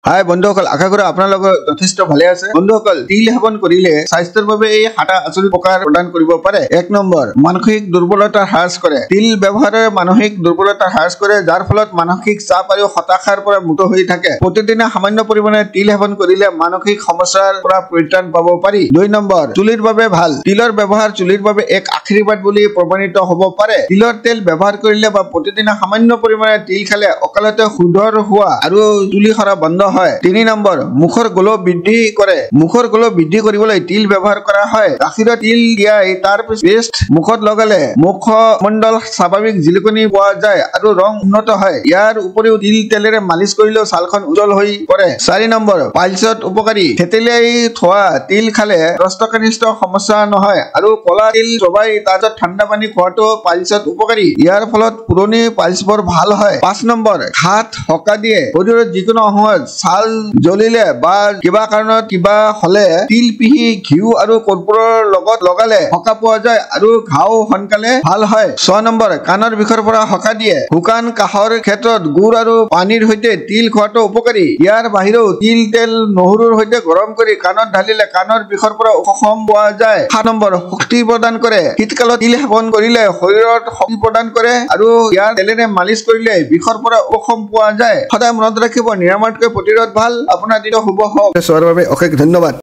হাই বন্ধুসকল, আশা কৰো আপোনালোকৰ যথেষ্ট ভালে আছে। বন্ধুসকল, তিল সেৱন কৰিলে স্বাস্থ্যৰ বাবে এই 7টা আচৰিত উপকাৰ প্ৰদান কৰিব পাৰে। 1 নম্বৰ, মানসিক দুৰ্বলতা হ্ৰাস কৰে। তিল ব্যৱহাৰে মানসিক দুৰ্বলতা হ্ৰাস কৰে, যাৰ ফলত মানসিক চাপ আৰু হতাশাৰ পৰা মুক্ত হৈ থাকে। প্ৰতিদিনে সামান্য পৰিমাণে তিল সেৱন কৰিলে মানসিক সমস্যাৰ পৰা পৰিত্ৰাণ পাব পাৰি। 2 নম্বৰ, চুলিৰ বাবে ভাল। তিলৰ ব্যৱহাৰ চুলিৰ বাবে এক আশীৰ্বাদ বুলি প্ৰমাণিত হ'ব পাৰে। তিলৰ তেল ব্যৱহাৰ কৰিলে বা প্ৰতিদিনে সামান্য পৰিমাণে তিল খালে অকালতে সুদৰ হোৱা আৰু চুলি সৰা বন্ধ হয়। 3 নম্বৰ, মুখৰ গ্লো বৃদ্ধি কৰে। মুখৰ গ্লো বৃদ্ধি কৰিবলৈ তিল ব্যৱহাৰ কৰা হয়। গাখীৰত তিল তিয়াই তাৰ পেষ্ট মুখত লগালে মুখমণ্ডল স্বাভাৱিক জিলিকনি পোৱা যায় আৰু ৰং উন্নত হয়। ইয়াৰ উপৰিও তিল তেলেৰে মালিচ কৰিলেও ছালখন উজ্জ্বল হৈ পৰে। 4 নম্বৰ, পাইলছত উপকাৰী। থেতেলিয়াই থোৱা তিল খালে কোষ্ঠকাঠিন্য সমস্যা নহয় আৰু কলা তিল চোবাই তাৰপিছত ঠাণ্ডা পানী খোৱাটো পাইলছত উপকাৰী। ইয়াৰ ফলত পুৰণি পাইলছবোৰ ভাল হয়। 5 নম্বৰ, হাত সকা দিয়ে। শৰীৰৰ যিকোনো অংশত ছাল জ্বলিলে বা কিবা কাৰণত কিবা হলে তিল পিহি ঘিউ আৰু কৰ্পূৰৰ লগত লগালে সকাহ পোৱা যায় আৰু ঘাও সোনকালে ভাল হয়। 6 নম্বৰ, কাণৰ বিষৰ পৰা সকাহ দিয়ে। শুকান কাহৰ ক্ষেত্ৰত গুড় আৰু পানীৰ সৈতে তিল খোৱাটো উপকাৰী। ইয়াৰ বাহিৰেও তিল তেল নহৰুৰ সৈতে গৰম কৰি কাণত ঢালিলে কাণৰ বিষৰ পৰা উপশম পোৱা যায়। 7 নম্বৰ, শক্তি প্ৰদান কৰে। শীতকালত তিল সেৱন কৰিলে শৰীৰত শক্তি প্ৰদান কৰে আৰু ইয়াৰ তেলেৰে মালিচ কৰিলে বিষৰ পৰা উপশম পোৱা যায়। সদায় মনত ৰাখিব, নিৰাময়তকৈ প্ৰতিৰোধ ভাল। আপোনাৰ দিনটো শুভ হওক। চোৱাৰ বাবে অশেষ ধন্যবাদ।